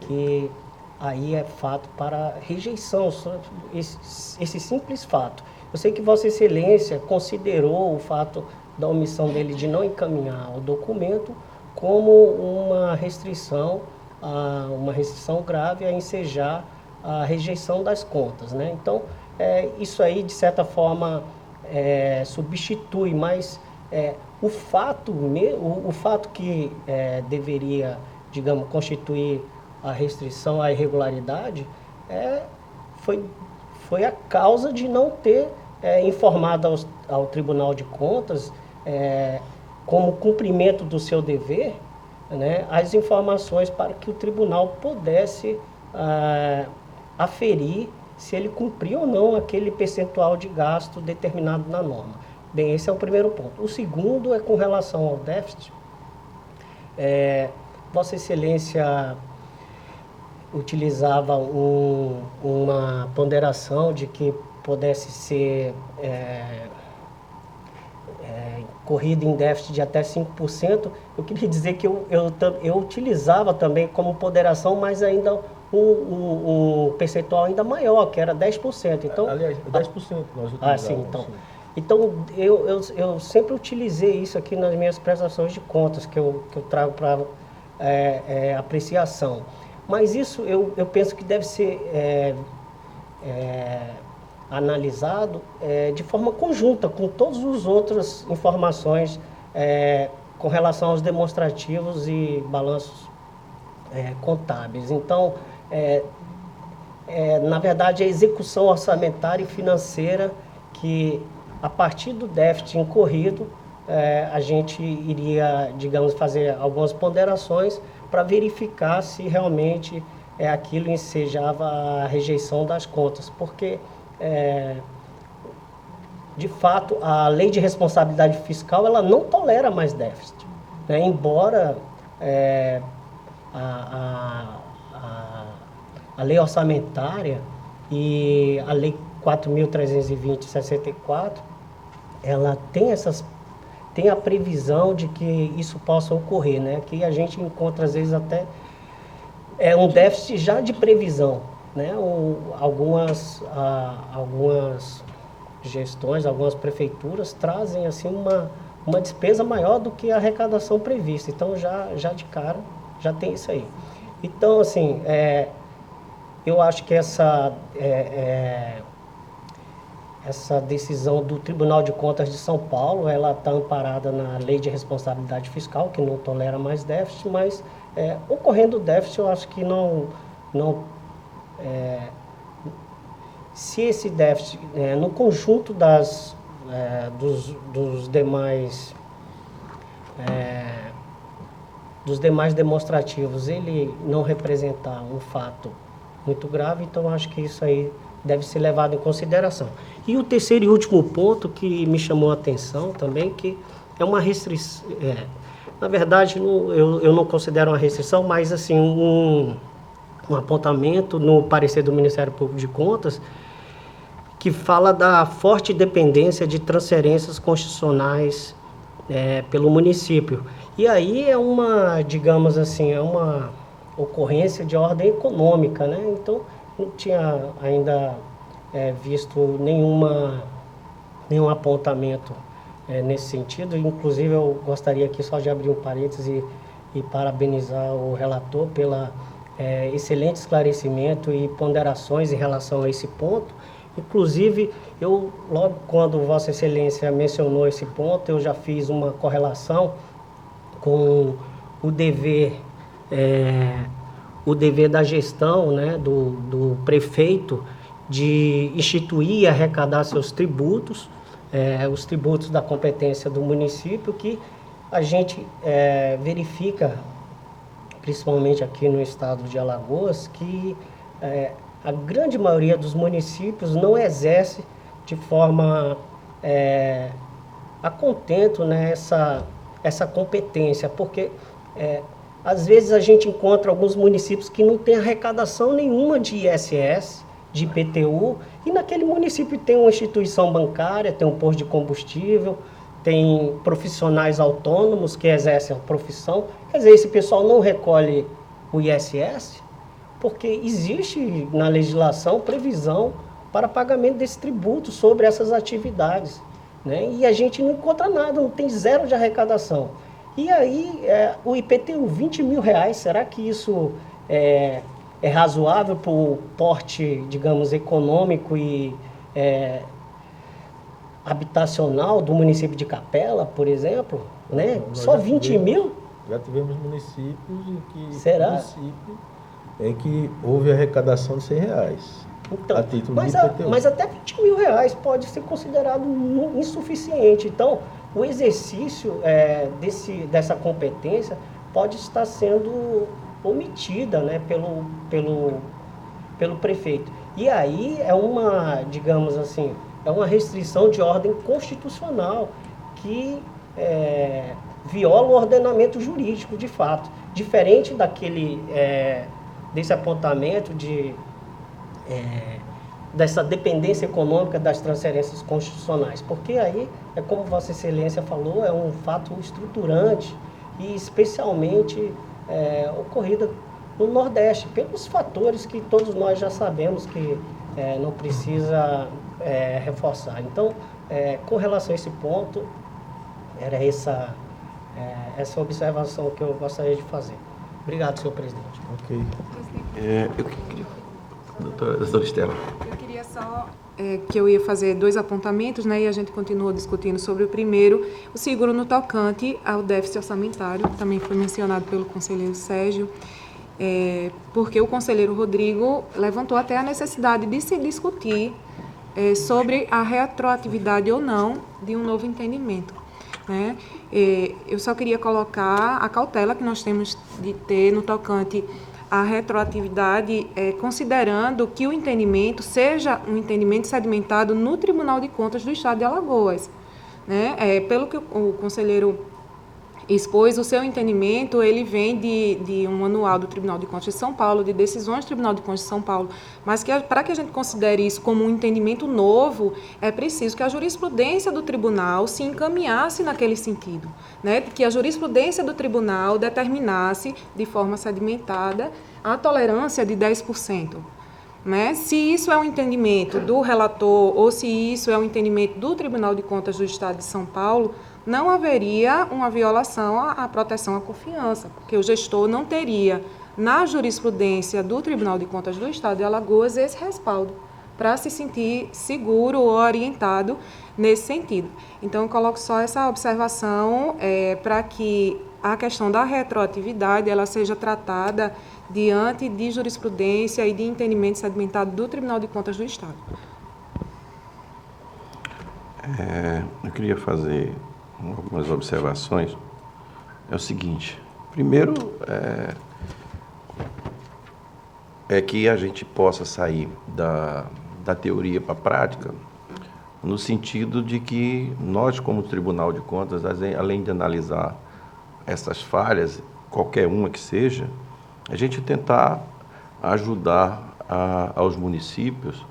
que aí é fato para rejeição, só esse simples fato. Eu sei que Vossa Excelência considerou o fato da omissão dele de não encaminhar o documento como uma restrição grave a ensejar a rejeição das contas, né? Então, isso aí, de certa forma, substitui, mas o fato que deveria, digamos, constituir a restrição à irregularidade foi a causa de não ter informado ao Tribunal de Contas, como cumprimento do seu dever, né, as informações para que o tribunal pudesse aferir se ele cumpriu ou não aquele percentual de gasto determinado na norma. Bem, esse é o primeiro ponto. O segundo é com relação ao déficit. Vossa Excelência utilizava uma ponderação de que pudesse ser corrida em déficit de até 5%. Eu queria dizer que eu utilizava também como ponderação, mas ainda um percentual ainda maior, que era 10%. Então, aliás, 10% nós utilizávamos. Sim, então. Então, eu sempre utilizei isso aqui nas minhas prestações de contas, que eu trago para apreciação. Mas isso eu penso que deve ser analisado de forma conjunta com todas as outras informações com relação aos demonstrativos e balanços contábeis. Então, na verdade, a execução orçamentária e financeira que, a partir do déficit incorrido, a gente iria, digamos, fazer algumas ponderações para verificar se realmente aquilo ensejava a rejeição das contas, porque de fato a lei de responsabilidade fiscal ela não tolera mais déficit, né? Embora a lei orçamentária e a lei 4.320/64 ela tem a previsão de que isso possa ocorrer, né? Que a gente encontra às vezes até um déficit já de previsão, né? Algumas gestões, algumas prefeituras trazem assim uma despesa maior do que a arrecadação prevista. Então já de cara já tem isso aí. Então assim, eu acho que essa decisão do Tribunal de Contas de São Paulo, ela está amparada na Lei de Responsabilidade Fiscal, que não tolera mais déficit, mas ocorrendo déficit, eu acho que se esse déficit, no conjunto dos demais demonstrativos, ele não representar um fato muito grave, então eu acho que isso aí deve ser levado em consideração. E o terceiro e último ponto que me chamou a atenção também, que é uma restrição, na verdade eu não considero uma restrição, mas assim um apontamento no parecer do Ministério Público de Contas, que fala da forte dependência de transferências constitucionais pelo município. E aí digamos assim, uma ocorrência de ordem econômica, né? Então, não tinha ainda visto nenhum apontamento nesse sentido. Inclusive, eu gostaria aqui só de abrir um parêntese e parabenizar o relator pela excelente esclarecimento e ponderações em relação a esse ponto. Inclusive, logo quando Vossa Excelência mencionou esse ponto, eu já fiz uma correlação com o dever da gestão, né, do prefeito de instituir e arrecadar seus tributos, os tributos da competência do município, que a gente verifica, principalmente aqui no estado de Alagoas, que a grande maioria dos municípios não exerce de forma a contento, né, essa competência, porque às vezes a gente encontra alguns municípios que não têm arrecadação nenhuma de ISS, de IPTU, e naquele município tem uma instituição bancária, tem um posto de combustível, tem profissionais autônomos que exercem a profissão. Quer dizer, esse pessoal não recolhe o ISS, porque existe na legislação previsão para pagamento desse tributo sobre essas atividades, né? E a gente não encontra nada, não tem zero de arrecadação. E aí, o IPTU, 20 mil reais, será que isso é razoável para o porte, digamos, econômico e habitacional do município de Capela, por exemplo? Né? Só 20 mil? Já tivemos municípios em que, será? Município em que houve arrecadação de 100 reais. Então, a título de IPTU. Mas até 20 mil reais pode ser considerado insuficiente. Então, o exercício dessa competência pode estar sendo omitida, né, pelo prefeito. E aí é uma, digamos assim, é uma restrição de ordem constitucional que viola o ordenamento jurídico, de fato. Diferente desse apontamento dessa dependência econômica das transferências constitucionais, porque aí, como Vossa Excelência falou, é um fato estruturante e especialmente ocorrida no Nordeste, pelos fatores que todos nós já sabemos que não precisa reforçar. Então, com relação a esse ponto, era essa observação que eu gostaria de fazer. Obrigado, senhor presidente. Ok. Doutora Estela. Eu queria só que eu ia fazer 2 apontamentos, né, e a gente continuou discutindo sobre o primeiro, o seguro no tocante ao déficit orçamentário, que também foi mencionado pelo conselheiro Sérgio, porque o conselheiro Rodrigo levantou até a necessidade de se discutir sobre a retroatividade ou não de um novo entendimento, né? Eu só queria colocar a cautela que nós temos de ter no tocante à retroatividade, considerando que o entendimento seja um entendimento sedimentado no Tribunal de Contas do Estado de Alagoas, né? Pelo que o conselheiro expôs, o seu entendimento, ele vem de um manual do Tribunal de Contas de São Paulo, de decisões do Tribunal de Contas de São Paulo, mas que para que a gente considere isso como um entendimento novo, é preciso que a jurisprudência do tribunal se encaminhasse naquele sentido, né? Que a jurisprudência do tribunal determinasse de forma sedimentada a tolerância de 10%. Né? Se isso é um entendimento do relator ou se isso é um entendimento do Tribunal de Contas do Estado de São Paulo, não haveria uma violação à proteção à confiança, porque o gestor não teria, na jurisprudência do Tribunal de Contas do Estado de Alagoas, esse respaldo para se sentir seguro ou orientado nesse sentido. Então, eu coloco só essa observação para que a questão da retroatividade ela seja tratada diante de jurisprudência e de entendimento sedimentado do Tribunal de Contas do Estado. Eu queria fazer algumas observações. É o seguinte, primeiro que a gente possa sair da teoria para a prática, no sentido de que nós, como Tribunal de Contas, além de analisar essas falhas, qualquer uma que seja, a gente tentar ajudar aos municípios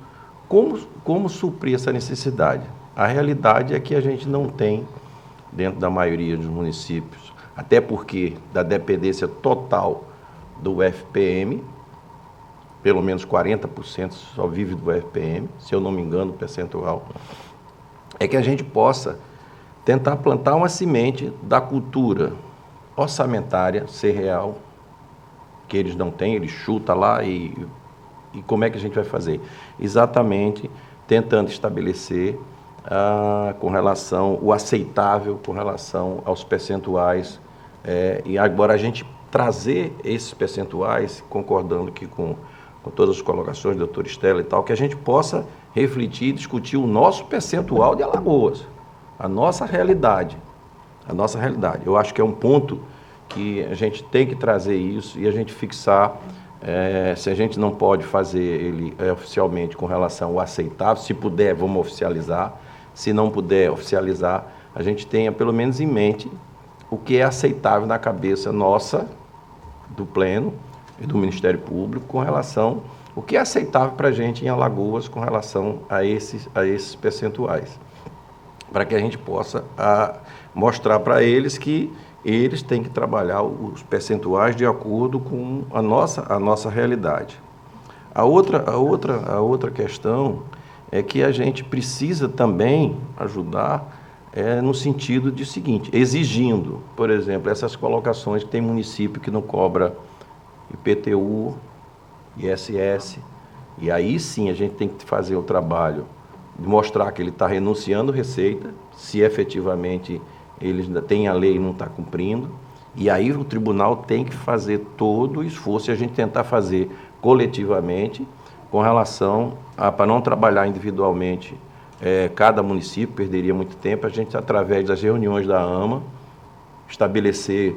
como suprir essa necessidade. A realidade é que a gente não tem, dentro da maioria dos municípios, até porque da dependência total do FPM, pelo menos 40% só vive do FPM, se eu não me engano, o percentual, é que a gente possa tentar plantar uma semente da cultura orçamentária ser real, que eles não têm, eles chutam lá e como é que a gente vai fazer? Exatamente tentando estabelecer com relação, o aceitável com relação aos percentuais, e agora a gente trazer esses percentuais, concordando aqui com todas as colocações do doutor Estela e tal, que a gente possa refletir e discutir o nosso percentual de Alagoas, a nossa realidade. Eu acho que é um ponto que a gente tem que trazer isso e a gente fixar, se a gente não pode fazer ele oficialmente com relação ao aceitável, se puder, vamos oficializar. Se não puder oficializar, a gente tenha pelo menos em mente o que é aceitável na cabeça nossa, do Pleno e do Ministério Público, com relação o que é aceitável para a gente em Alagoas com relação a esses percentuais. Para que a gente possa mostrar para eles que eles têm que trabalhar os percentuais de acordo com a nossa realidade. A outra questão é que a gente precisa também ajudar no sentido de seguinte, exigindo, por exemplo, essas colocações que tem município que não cobra IPTU, ISS, e aí sim a gente tem que fazer o trabalho de mostrar que ele está renunciando receita, se efetivamente ele tem a lei e não está cumprindo, e aí o tribunal tem que fazer todo o esforço e a gente tentar fazer coletivamente com relação para não trabalhar individualmente. Cada município perderia muito tempo, a gente, através das reuniões da AMA, estabelecer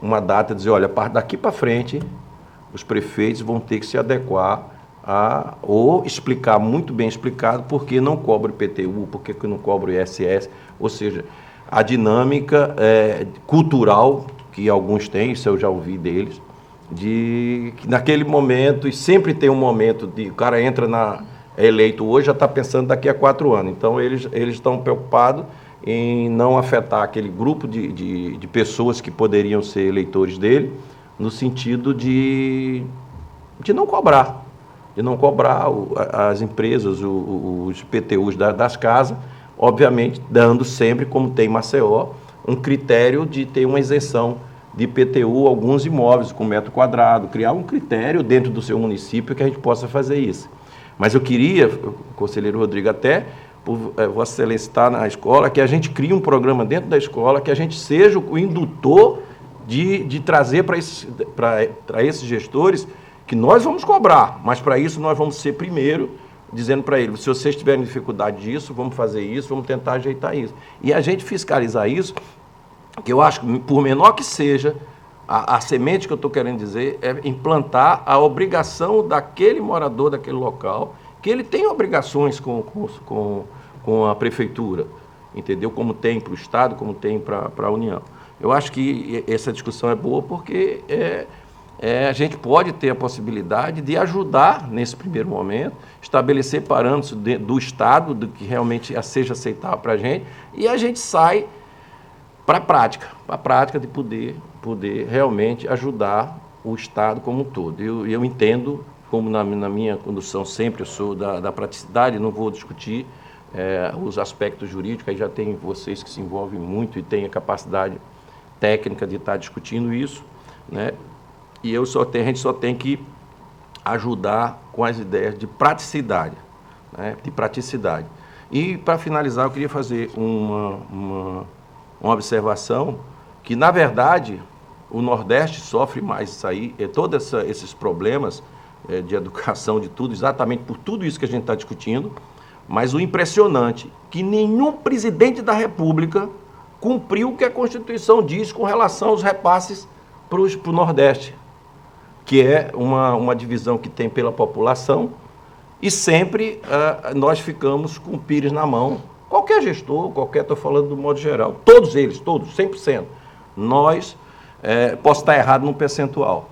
uma data, dizer, olha, daqui para frente, os prefeitos vão ter que se adequar ou explicar, muito bem explicado, por que não cobra o IPTU, por que não cobra o ISS, ou seja, a dinâmica cultural que alguns têm, isso eu já ouvi deles, de que naquele momento, e sempre tem um momento, o cara entra eleito hoje, já está pensando daqui a 4 anos, então eles estão preocupados em não afetar aquele grupo de pessoas que poderiam ser eleitores dele, no sentido de não cobrar. De não cobrar as empresas, os IPTUs das casas, obviamente dando sempre, como tem em Maceió, um critério de ter uma isenção de IPTU alguns imóveis com metro quadrado, criar um critério dentro do seu município que a gente possa fazer isso. Mas eu queria, conselheiro Rodrigo, até por Vossa Excelência estar na escola, que a gente crie um programa dentro da escola, que a gente seja o indutor de trazer para esses gestores que nós vamos cobrar, mas para isso nós vamos ser primeiro dizendo para eles, se vocês tiverem dificuldade disso, vamos fazer isso, vamos tentar ajeitar isso. E a gente fiscalizar isso, que eu acho que, por menor que seja, a semente que eu estou querendo dizer é implantar a obrigação daquele morador daquele local, que ele tem obrigações com a prefeitura, entendeu? Como tem para o Estado, como tem para a União. Eu acho que essa discussão é boa porque a gente pode ter a possibilidade de ajudar, nesse primeiro momento, estabelecer parâmetros do Estado, do que realmente seja aceitável para a gente, e a gente sai para a prática de poder realmente ajudar o Estado como um todo. Eu entendo, como na minha condução sempre eu sou da praticidade, não vou discutir os aspectos jurídicos, aí já tem vocês que se envolvem muito e têm a capacidade técnica de estar discutindo isso, né? E a gente só tem que ajudar com as ideias de praticidade, né? De praticidade. E, para finalizar, eu queria fazer uma observação que, na verdade, o Nordeste sofre mais isso aí, todos esses problemas de educação, de tudo, exatamente por tudo isso que a gente está discutindo, mas o impressionante que nenhum presidente da República cumpriu o que a Constituição diz com relação aos repasses para o Nordeste, que é uma divisão que tem pela população, e sempre nós ficamos com o pires na mão. Qualquer gestor, estou falando do modo geral, todos eles, 100%. Nós, posso estar errado no percentual,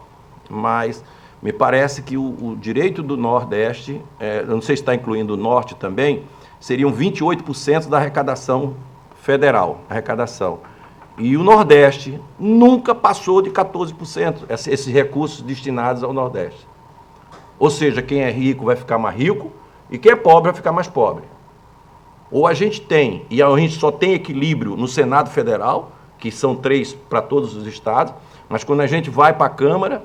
mas me parece que o direito do Nordeste, eu não sei se está incluindo o Norte também, seriam 28% da arrecadação federal, E o Nordeste nunca passou de 14%, esses recursos destinados ao Nordeste. Ou seja, quem é rico vai ficar mais rico e quem é pobre vai ficar mais pobre. Ou a gente tem, e a gente só tem equilíbrio no Senado Federal, que são 3 para todos os estados, mas quando a gente vai para a Câmara,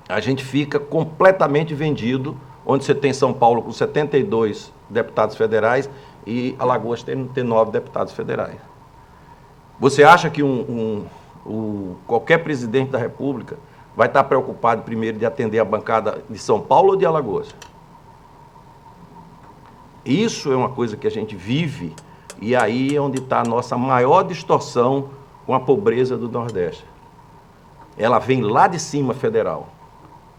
a gente fica completamente vendido, onde você tem São Paulo com 72 deputados federais e Alagoas tem 9 deputados federais. Você acha que qualquer presidente da República vai estar preocupado primeiro de atender a bancada de São Paulo ou de Alagoas? Isso é uma coisa que a gente vive e aí é onde está a nossa maior distorção com a pobreza do Nordeste. Ela vem lá de cima, federal.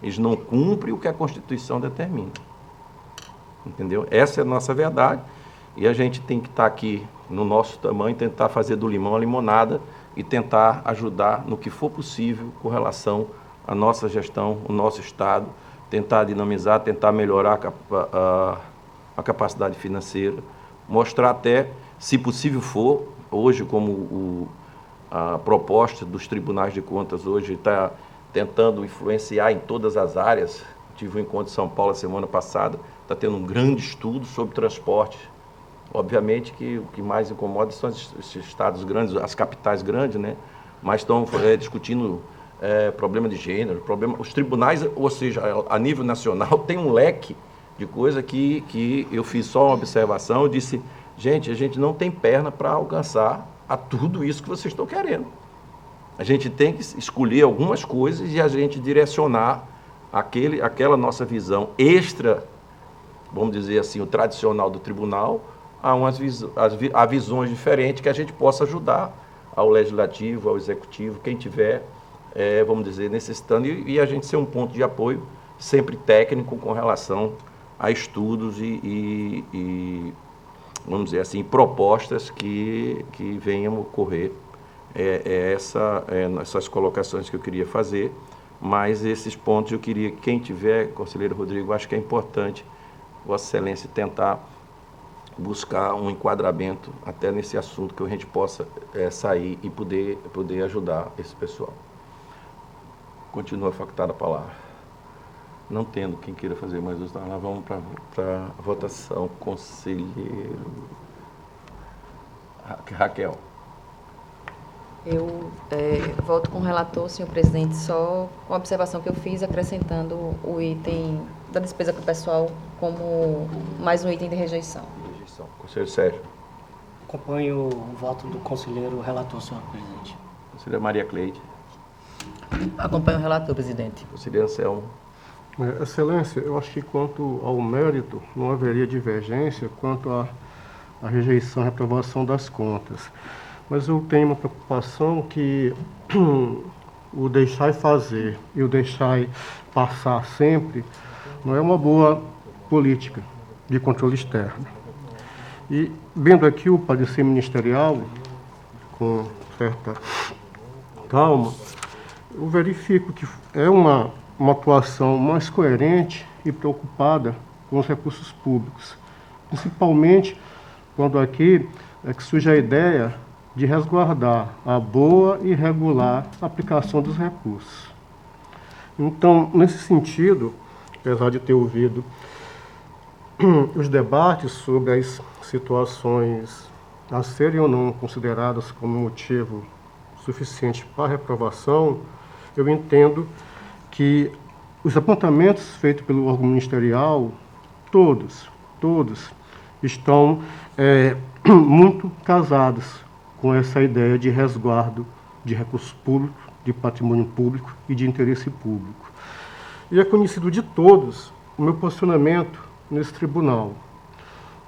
Eles não cumprem o que a Constituição determina. Entendeu? Essa é a nossa verdade e a gente tem que estar aqui no nosso tamanho, tentar fazer do limão a limonada e tentar ajudar no que for possível com relação à nossa gestão, o nosso Estado, tentar dinamizar, tentar melhorar a capacidade financeira, mostrar até, se possível for, hoje como a proposta dos tribunais de contas hoje está tentando influenciar em todas as áreas. Tive um encontro em São Paulo a semana passada, está tendo um grande estudo sobre transporte. Obviamente que o que mais incomoda são os estados grandes, as capitais grandes, né? Mas estão discutindo problema de gênero, os tribunais, ou seja, a nível nacional, tem um leque de coisa que eu fiz só uma observação, eu disse, gente, a gente não tem perna para alcançar a tudo isso que vocês estão querendo. A gente tem que escolher algumas coisas e a gente direcionar aquela nossa visão extra, vamos dizer assim, o tradicional do tribunal, a visões diferentes que a gente possa ajudar ao legislativo, ao executivo, quem tiver, vamos dizer, necessitando, e a gente ser um ponto de apoio sempre técnico com relação a estudos e vamos dizer assim, propostas que venham a ocorrer. Essas colocações que eu queria fazer, mas esses pontos eu queria que quem tiver, conselheiro Rodrigo, acho que é importante Vossa Excelência tentar buscar um enquadramento até nesse assunto que a gente possa sair e poder ajudar esse pessoal. Continua facultada a palavra. Não tendo quem queira fazer mais uso, nós vamos para a votação. Conselheiro Raquel. Eu voto com o relator, senhor presidente, só com a observação que eu fiz, acrescentando o item da despesa com o pessoal como mais um item de rejeição. Conselheiro Sérgio. Acompanho o voto do conselheiro relator, senhor presidente. Conselheira Maria Cleide. Acompanho o relator, presidente. Conselheiro Anselmo. Excelência, eu acho que quanto ao mérito, não haveria divergência quanto à rejeição e reprovação das contas. Mas eu tenho uma preocupação que o deixar fazer e o deixar passar sempre não é uma boa política de controle externo. E, vendo aqui o parecer ministerial, com certa calma, eu verifico que é uma atuação mais coerente e preocupada com os recursos públicos, principalmente quando aqui que surge a ideia de resguardar a boa e regular aplicação dos recursos. Então, nesse sentido, apesar de ter ouvido os debates sobre as situações a serem ou não consideradas como motivo suficiente para reprovação, eu entendo que os apontamentos feitos pelo órgão ministerial, todos estão muito casados com essa ideia de resguardo de recursos públicos, de patrimônio público e de interesse público. E é conhecido de todos o meu posicionamento nesse tribunal.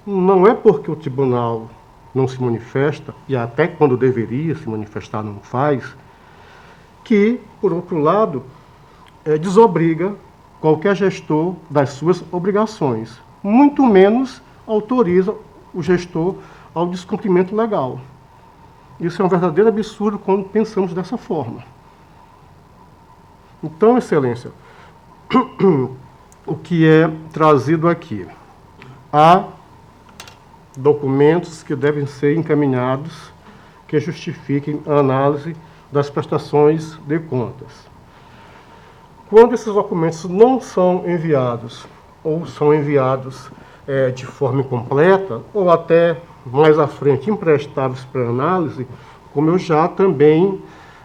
Não é porque o tribunal não se manifesta, e até quando deveria se manifestar não faz, que, por outro lado, desobriga qualquer gestor das suas obrigações, muito menos autoriza o gestor ao descumprimento legal. Isso é um verdadeiro absurdo quando pensamos dessa forma. Então, Excelência, o que é trazido aqui? Há documentos que devem ser encaminhados que justifiquem a análise das prestações de contas. Quando esses documentos não são enviados, ou são enviados de forma incompleta, ou até mais à frente imprestáveis para análise, como eu já também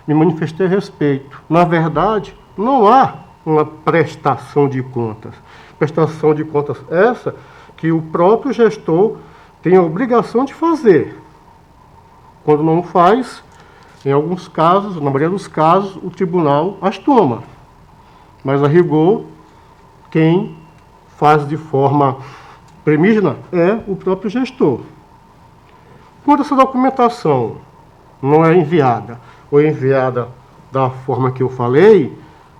me manifestei a respeito. Na verdade, não há uma prestação de contas. Prestação de contas essa que o próprio gestor tem a obrigação de fazer. Quando não faz, em alguns casos, na maioria dos casos, o tribunal as toma. Mas, a rigor, quem faz de forma primígena é o próprio gestor. Quando essa documentação não é enviada, ou é enviada da forma que eu falei,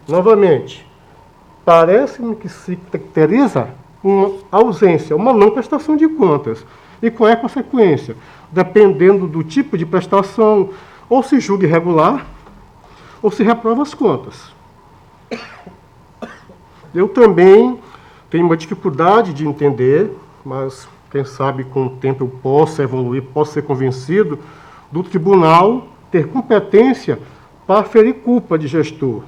novamente, parece-me que se caracteriza uma ausência, uma não prestação de contas. E qual é a consequência? Dependendo do tipo de prestação, ou se julga irregular, ou se reprova as contas. Eu também tenho uma dificuldade de entender, mas quem sabe com o tempo eu possa evoluir, posso ser convencido, do tribunal ter competência para aferir culpa de gestor,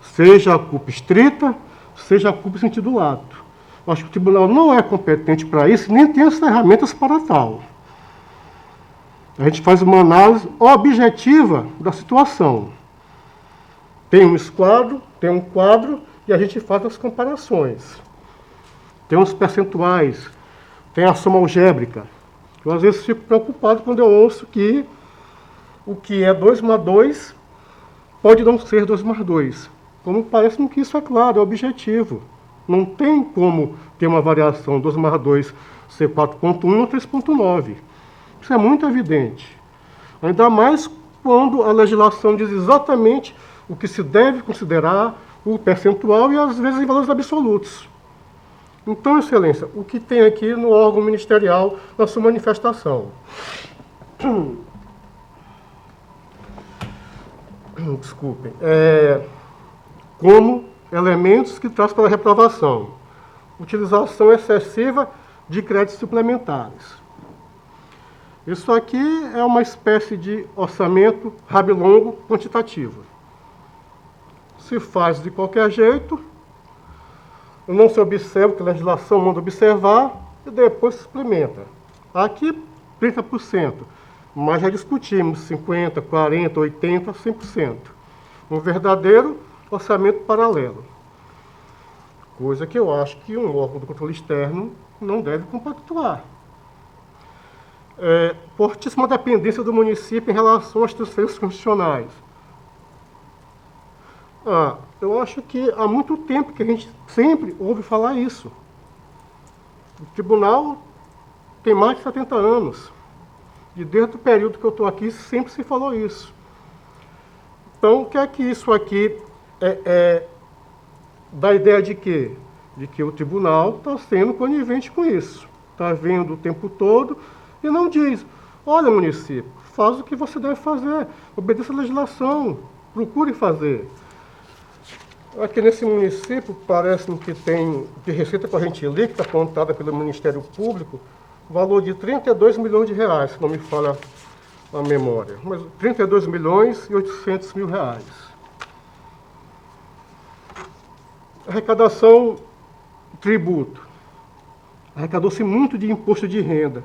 seja a culpa estrita, seja a culpa em sentido lato. Eu acho que o tribunal não é competente para isso, nem tem as ferramentas para tal. A gente faz uma análise objetiva da situação. Tem um esquadro, tem um quadro, e a gente faz as comparações. Tem uns percentuais, tem a soma algébrica. Eu, às vezes, fico preocupado quando eu ouço que o que é 2 mais 2 pode não ser 2 mais 2. Como parece-me que isso é claro, é objetivo. Não tem como ter uma variação 2 mais 2 ser 4,1 ou 3,9. Isso é muito evidente. Ainda mais quando a legislação diz exatamente o que se deve considerar o percentual e, às vezes, em valores absolutos. Então, Excelência, o que tem aqui no órgão ministerial, na sua manifestação? Desculpem. Como elementos que traz para a reprovação. Utilização excessiva de créditos suplementares. Isso aqui é uma espécie de orçamento rabilongo quantitativo. Se faz de qualquer jeito, não se observa o que a legislação manda observar e depois se suplementa. Aqui, 30%, mas já discutimos 50%, 40%, 80%, 100%. Um verdadeiro orçamento paralelo. Coisa que eu acho que um órgão do controle externo não deve compactuar. Fortíssima dependência do município em relação às transferências constitucionais. Eu acho que há muito tempo que a gente sempre ouve falar isso. O tribunal tem mais de 70 anos. E desde o período que eu estou aqui, sempre se falou isso. Então, o que é que isso aqui dá a ideia de quê? De que o tribunal está sendo conivente com isso. Está vendo o tempo todo e não diz: olha, município, faz o que você deve fazer, obedeça a legislação, procure fazer. Aqui nesse município, parece-me que tem de receita corrente líquida apontada pelo Ministério Público, valor de 32 milhões de reais, se não me falha a memória. Mas 32 milhões e 800 mil reais. Arrecadação, tributo. Arrecadou-se muito de imposto de renda.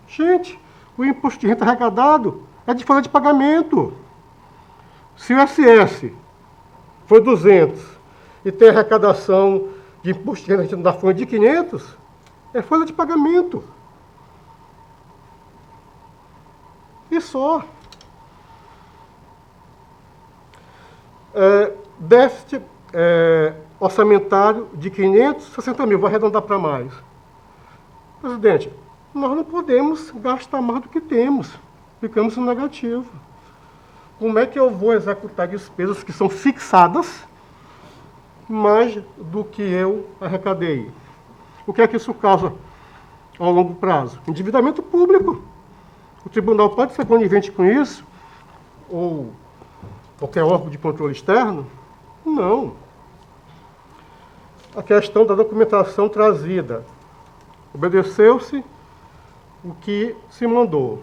Gente, o imposto de renda arrecadado é de folha de pagamento. Se o ISS foi 200 e tem arrecadação de imposto de renda da folha de 500, é folha de pagamento. E só. Déficit orçamentário de 560 mil, vou arredondar para mais. Presidente, nós não podemos gastar mais do que temos. Ficamos no negativo. Como é que eu vou executar despesas que são fixadas mais do que eu arrecadei? O que é que isso causa ao longo prazo? Endividamento público. O tribunal pode ser conivente com isso? Ou qualquer órgão de controle externo? Não. A questão da documentação trazida. Obedeceu-se o que se mandou.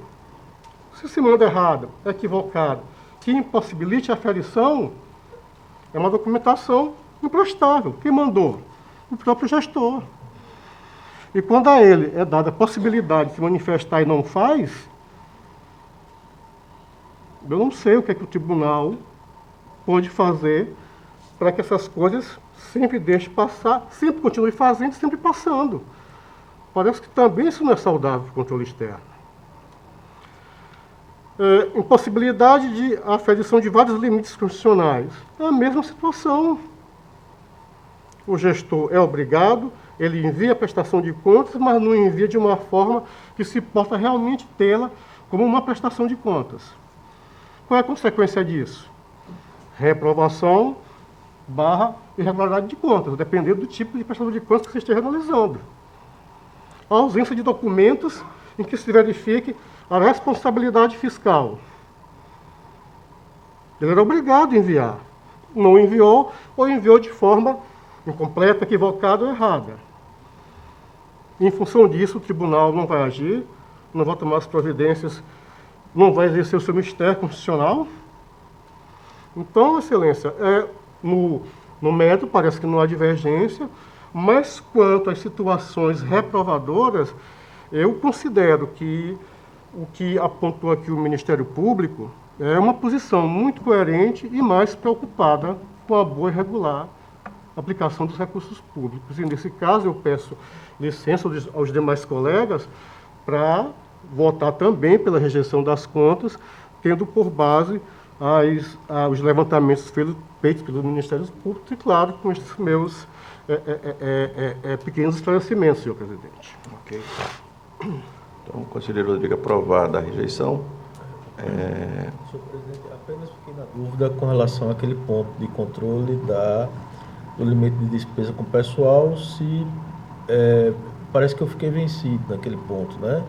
Se se manda errado, é equivocado, que impossibilite a aferição, é uma documentação imprestável. Quem mandou? O próprio gestor. E quando a ele é dada a possibilidade de se manifestar e não faz, eu não sei o que é que o tribunal pode fazer para que essas coisas sempre deixe passar, sempre continue fazendo, sempre passando. Parece que também isso não é saudável para o controle externo. Impossibilidade de aferição de vários limites constitucionais. É a mesma situação. O gestor é obrigado, ele envia a prestação de contas, mas não envia de uma forma que se possa realmente tê-la como uma prestação de contas. Qual é a consequência disso? Reprovação / irregularidade de contas, dependendo do tipo de prestação de contas que você esteja analisando. A ausência de documentos em que se verifique a responsabilidade fiscal. Ele era obrigado a enviar. Não enviou, ou enviou de forma incompleta, equivocada ou errada. Em função disso, o tribunal não vai agir, não vai tomar as providências não vai exercer o seu mistério constitucional. Então, Excelência, no mérito parece que não há divergência, mas quanto às situações reprovadoras, eu considero que o que apontou aqui o Ministério Público é uma posição muito coerente e mais preocupada com a boa e regular aplicação dos recursos públicos. E, nesse caso, eu peço licença aos demais colegas para votar também pela rejeição das contas, tendo por base os levantamentos feitos pelos Ministérios Públicos e, claro, com esses meus pequenos esclarecimentos, senhor presidente. Ok. Então, conselheiro Rodrigo, aprovada a rejeição. Senhor presidente, apenas fiquei na dúvida com relação àquele ponto de controle do limite de despesa com o pessoal, se parece que eu fiquei vencido naquele ponto, né?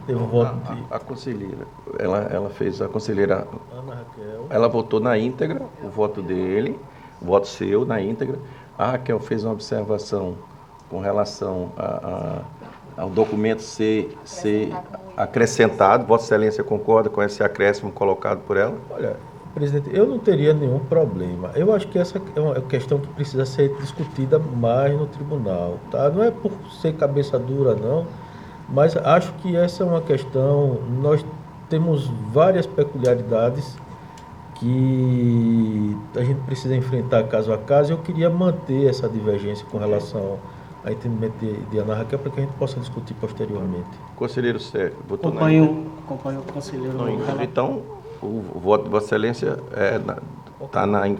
Teve um voto de A conselheira, ela fez, a conselheira, Ana Raquel. ela votou na íntegra, o voto dele, o voto seu na íntegra. A Raquel fez uma observação com relação ao documento ser acrescentado. Vossa Excelência concorda com esse acréscimo colocado por ela? Olha, presidente, eu não teria nenhum problema. Eu acho que essa é uma questão que precisa ser discutida mais no tribunal, tá? Não é por ser cabeça dura, não, mas acho que essa é uma questão. Nós temos várias peculiaridades que a gente precisa enfrentar caso a caso. Eu queria manter essa divergência com relação ao entendimento de Ana Raquel para que a gente possa discutir posteriormente. Conselheiro Sérgio, votou na íntegra? Acompanho o conselheiro. Não, então, o voto de Vossa Excelência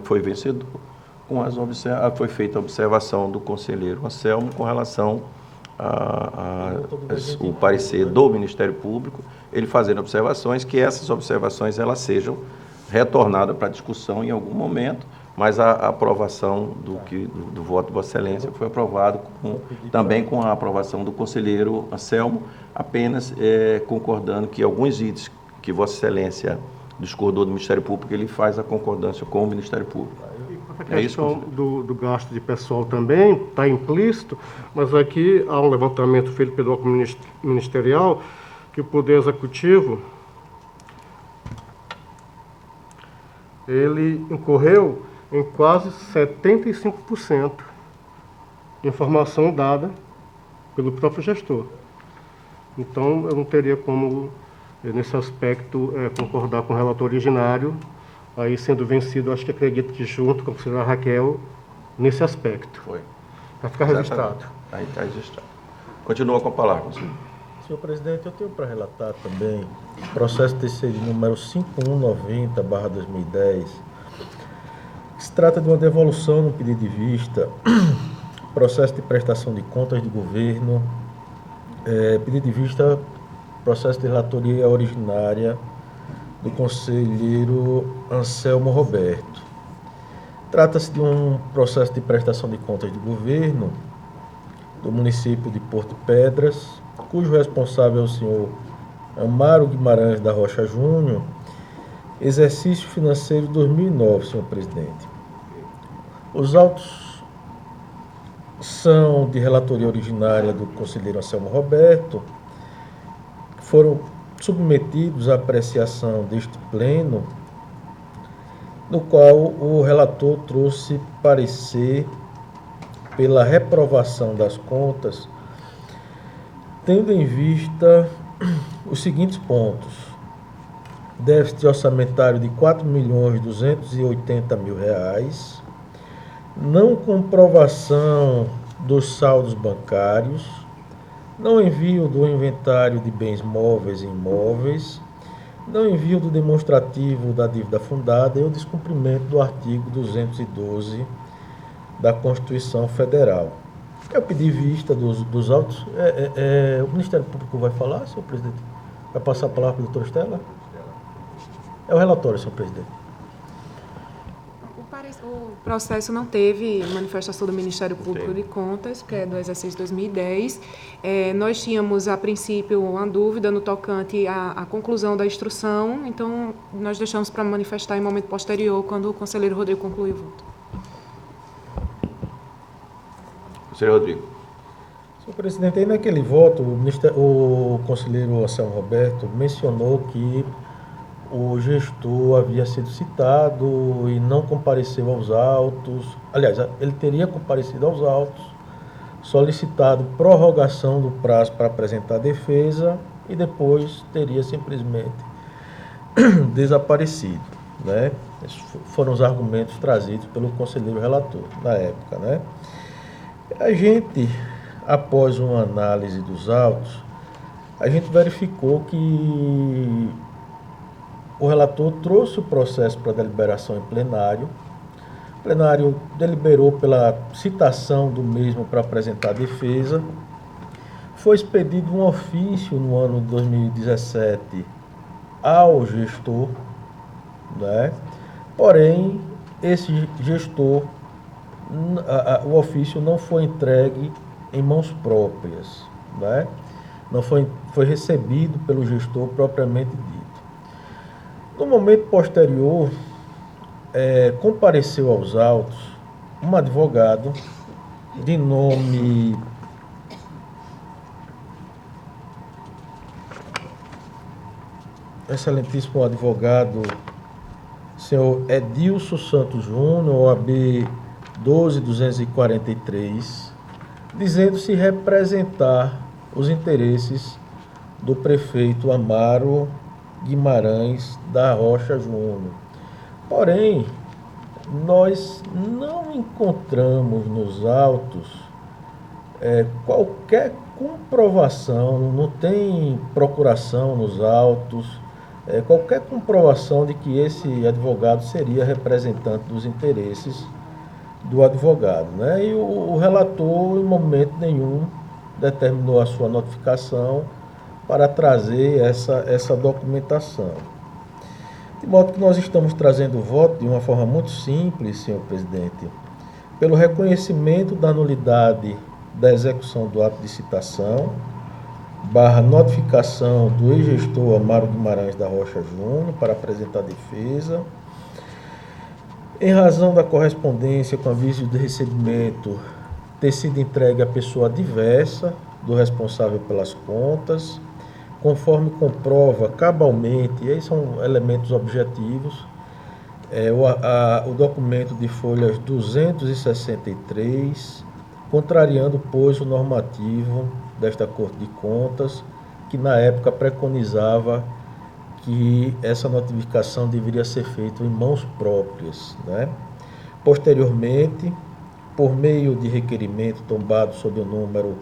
foi vencedor. Foi feita a observação do conselheiro Anselmo com relação ao parecer do Ministério Público, ele fazendo observações, que essas observações elas sejam retornadas para discussão em algum momento, mas a aprovação do voto de Vossa Excelência foi aprovado também com a aprovação do conselheiro Anselmo, apenas concordando que alguns itens que Vossa Excelência discordou do Ministério Público, ele faz a concordância com o Ministério Público. A questão do gasto de pessoal também está implícito, mas aqui há um levantamento feito pelo órgão ministerial que o Poder Executivo ele incorreu em quase 75% de informação dada pelo próprio gestor. Então, eu não teria como, nesse aspecto, concordar com o relator originário, aí sendo vencido, acho que acredito que junto com a senhora Raquel, nesse aspecto. Foi. Vai ficar registrado. Aí está registrado. Continua com a palavra, conselheiro. Senhor presidente, eu tenho para relatar também o processo TC de número 5190/2010, que se trata de uma devolução no pedido de vista, processo de prestação de contas de governo, pedido de vista, processo de relatoria originária do conselheiro Anselmo Roberto. Trata-se de um processo de prestação de contas de governo do município de Porto Pedras, cujo responsável é o senhor Amaro Guimarães da Rocha Júnior, exercício financeiro 2009, senhor presidente. Os autos são de relatoria originária do conselheiro Anselmo Roberto, foram submetidos à apreciação deste pleno, no qual o relator trouxe parecer pela reprovação das contas, tendo em vista os seguintes pontos: déficit orçamentário de R$ 4.280.000, não comprovação dos saldos bancários, não envio do inventário de bens móveis e imóveis, não envio do demonstrativo da dívida fundada e o descumprimento do artigo 212 da Constituição Federal. Eu pedi vista dos autos. O Ministério Público vai falar, senhor presidente? Vai passar a palavra para a doutora Estela? É o relatório, senhor presidente. O processo não teve manifestação do Ministério Público de Contas, que é do exercício 2010. Nós tínhamos, a princípio, uma dúvida no tocante à conclusão da instrução, então nós deixamos para manifestar em momento posterior, quando o conselheiro Rodrigo concluir o voto. Conselheiro Rodrigo. Senhor presidente, aí naquele voto, o conselheiro Anselmo Roberto mencionou que o gestor havia sido citado e não compareceu aos autos. Aliás, ele teria comparecido aos autos, solicitado prorrogação do prazo para apresentar a defesa e depois teria simplesmente desaparecido, né? Esses foram os argumentos trazidos pelo conselheiro relator na época, né? A gente, após uma análise dos autos, a gente verificou que o relator trouxe o processo para deliberação em plenário. O plenário deliberou pela citação do mesmo para apresentar a defesa. Foi expedido um ofício no ano de 2017 ao gestor, né? Porém, esse gestor, o ofício não foi entregue em mãos próprias, né? Não foi recebido pelo gestor propriamente dito. No momento posterior, compareceu aos autos um advogado de nome excelentíssimo advogado, senhor Edilson Santos Júnior, OAB 12243, dizendo-se representar os interesses do prefeito Amaro Guimarães da Rocha Júnior. Porém, nós não encontramos nos autos qualquer comprovação, não tem procuração nos autos, qualquer comprovação de que esse advogado seria representante dos interesses do advogado, né? E o relator, em momento nenhum, determinou a sua notificação para trazer essa documentação. De modo que nós estamos trazendo o voto de uma forma muito simples, senhor presidente, pelo reconhecimento da nulidade da execução do ato de citação, notificação do ex-gestor Amaro Guimarães da Rocha Júnior para apresentar defesa, em razão da correspondência com aviso de recebimento ter sido entregue à pessoa diversa do responsável pelas contas, conforme comprova cabalmente, e aí são elementos objetivos, o documento de folhas 263, contrariando, pois, o normativo desta Corte de Contas, que na época preconizava que essa notificação deveria ser feita em mãos próprias, né? Posteriormente, por meio de requerimento tombado sob o número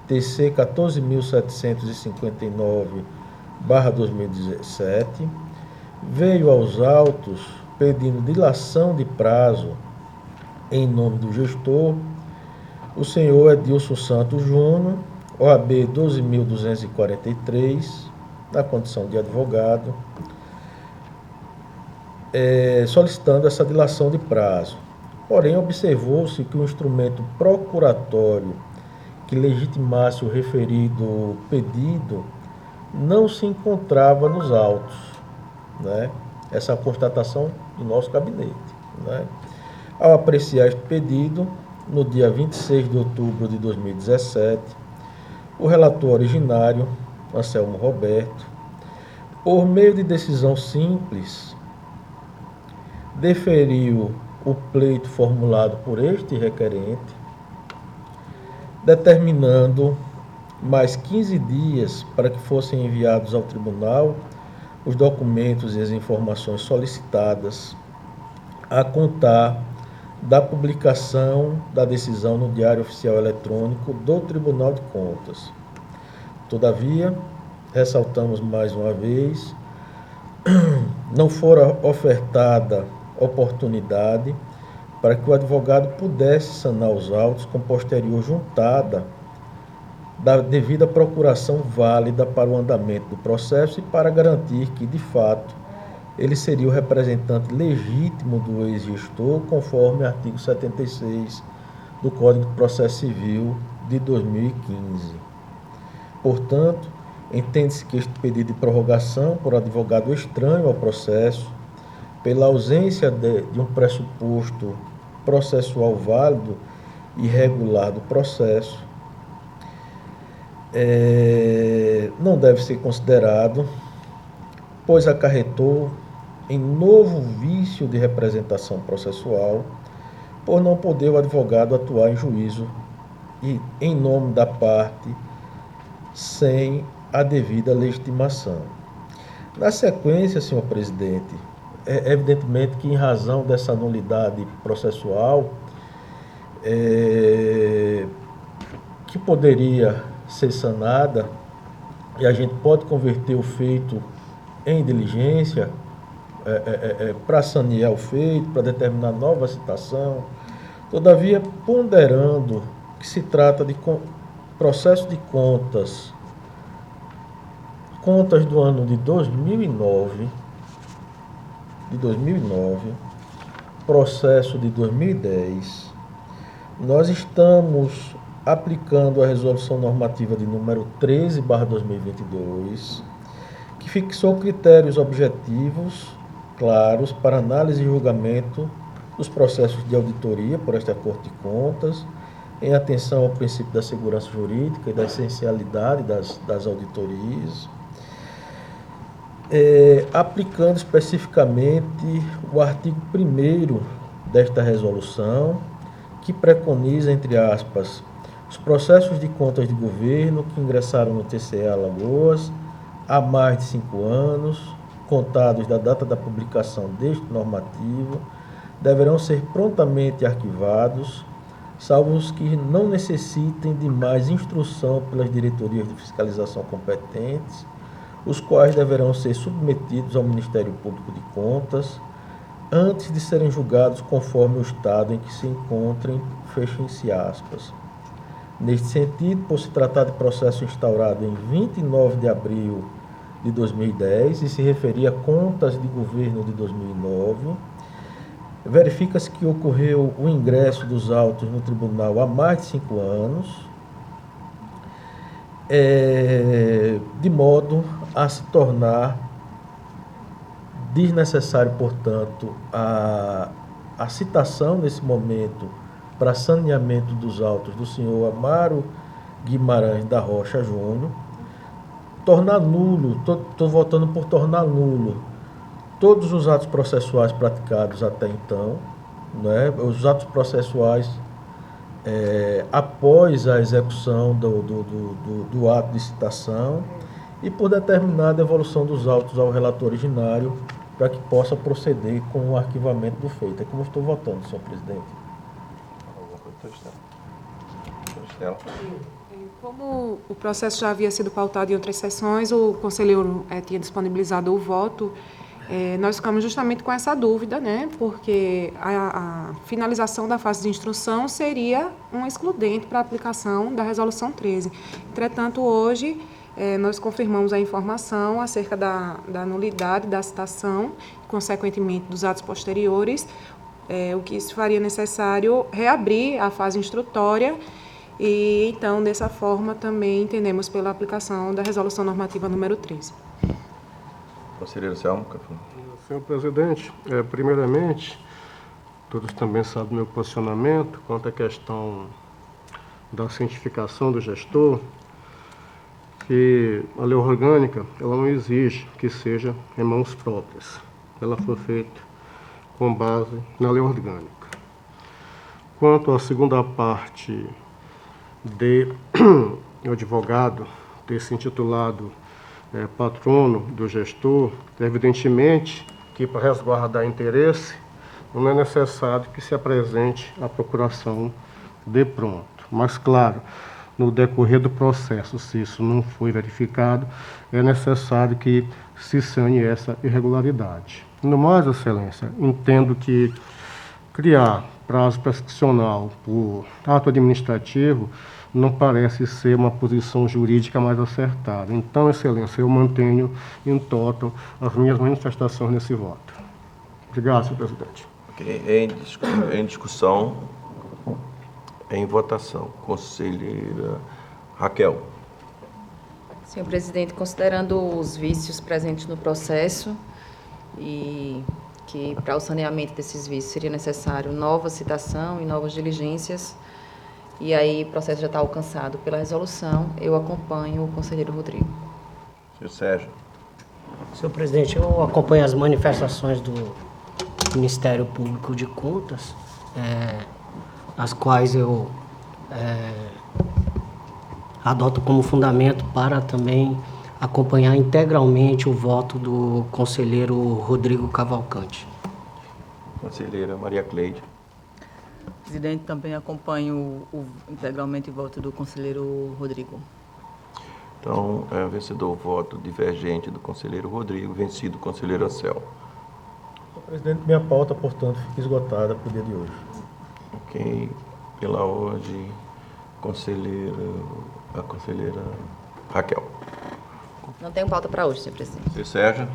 TC 14.759/2017, veio aos autos pedindo dilação de prazo em nome do gestor, o senhor Edilson Santos Júnior, OAB 12.243, na condição de advogado, solicitando essa dilação de prazo. Porém, observou-se que o instrumento procuratório que legitimasse o referido pedido não se encontrava nos autos, né? Essa é a constatação do nosso gabinete, né? Ao apreciar este pedido, no dia 26 de outubro de 2017, o relator originário, Anselmo Roberto, por meio de decisão simples, deferiu o pleito formulado por este requerente, determinando mais 15 dias para que fossem enviados ao tribunal os documentos e as informações solicitadas a contar da publicação da decisão no Diário Oficial Eletrônico do Tribunal de Contas. Todavia, ressaltamos mais uma vez, não fora ofertada oportunidade para que o advogado pudesse sanar os autos com posterior juntada da devida procuração válida para o andamento do processo e para garantir que, de fato, ele seria o representante legítimo do ex-gestor, conforme o artigo 76 do Código de Processo Civil de 2015. Portanto, entende-se que este pedido de prorrogação por advogado estranho ao processo, pela ausência de um pressuposto processual válido e regular do processo, não deve ser considerado pois acarretou em novo vício de representação processual, por não poder o advogado atuar em juízo e em nome da parte sem a devida legitimação. Na sequência, senhor presidente, é evidentemente que em razão dessa nulidade processual, que poderia ser sanada, e a gente pode converter o feito em diligência, para sanear o feito, para determinar nova citação. Todavia, ponderando que se trata de processo de contas do ano de 2009, processo de 2010, nós estamos aplicando a resolução normativa de número 13/2022, que fixou critérios objetivos, claros, para análise e julgamento dos processos de auditoria por esta Corte de Contas, em atenção ao princípio da segurança jurídica e da essencialidade das auditorias, aplicando especificamente o artigo 1º desta resolução, que preconiza, entre aspas, os processos de contas de governo que ingressaram no TCE Alagoas há mais de 5 anos, contados da data da publicação deste normativo, deverão ser prontamente arquivados, salvo os que não necessitem de mais instrução pelas diretorias de fiscalização competentes, os quais deverão ser submetidos ao Ministério Público de Contas antes de serem julgados conforme o estado em que se encontrem, fechem-se aspas. Neste sentido, por se tratar de processo instaurado em 29 de abril de 2010 e se referir a contas de governo de 2009, verifica-se que ocorreu o ingresso dos autos no tribunal há mais de 5 anos, de modo a se tornar desnecessário, portanto, a citação nesse momento para saneamento dos autos do senhor Amaro Guimarães da Rocha Júnior, tornar nulo, estou votando por tornar nulo todos os atos processuais praticados até então, né? Os atos processuais após a execução do ato de citação e por determinar a devolução dos autos ao relator originário para que possa proceder com o arquivamento do feito. É como eu estou votando, senhor presidente. Como o processo já havia sido pautado em outras sessões, o conselheiro tinha disponibilizado o voto, nós ficamos justamente com essa dúvida, né? Porque a finalização da fase de instrução seria um excludente para a aplicação da Resolução 13. Entretanto, hoje, nós confirmamos a informação acerca da nulidade da citação, consequentemente dos atos posteriores, o que se faria necessário reabrir a fase instrutória e, então, dessa forma, também entendemos pela aplicação da Resolução Normativa número 13. Conselheiro Selmo. Senhor presidente, primeiramente, todos também sabem do meu posicionamento quanto à questão da cientificação do gestor, que a lei orgânica ela não exige que seja em mãos próprias. Ela foi feita com base na lei orgânica. Quanto à segunda parte de o advogado ter se intitulado patrono do gestor, evidentemente que para resguardar interesse não é necessário que se apresente a procuração de pronto. Mas, claro, no decorrer do processo, se isso não foi verificado, é necessário que se sane essa irregularidade. No mais, Excelência, entendo que criar prazo prescricional por ato administrativo não parece ser uma posição jurídica mais acertada. Então, Excelência, eu mantenho em toto as minhas manifestações nesse voto. Obrigado, senhor presidente. Okay. Em discussão, em votação. Conselheira Raquel. Senhor presidente, considerando os vícios presentes no processo e que para o saneamento desses vícios seria necessário nova citação e novas diligências, e aí o processo já está alcançado pela resolução, eu acompanho o conselheiro Rodrigo. Senhor Sérgio. Senhor presidente, eu acompanho as manifestações do Ministério Público de Contas, as quais eu adoto como fundamento para também acompanhar integralmente o voto do conselheiro Rodrigo Cavalcante. Conselheira Maria Cleide. Presidente, também acompanho integralmente o voto do conselheiro Rodrigo. Então, vencedor o voto divergente do conselheiro Rodrigo, vencido o conselheiro Anselmo. Senhor presidente, minha pauta, portanto, fica esgotada para o dia de hoje. Ok. Pela ordem, a conselheira Raquel. Não tenho pauta para hoje, senhor presidente. Senhor Sérgio,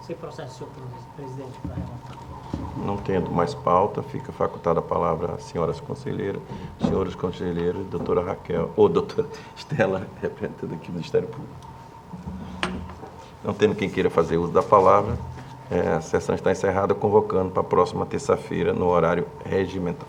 Sem processo, senhor presidente, para relatar. não tendo mais pauta, fica facultada a palavra às senhoras conselheiras, senhores conselheiros, doutora Raquel, ou doutora Estela, representante aqui do Ministério Público. Não tendo quem queira fazer uso da palavra, a sessão está encerrada, convocando para a próxima terça-feira, no horário regimental.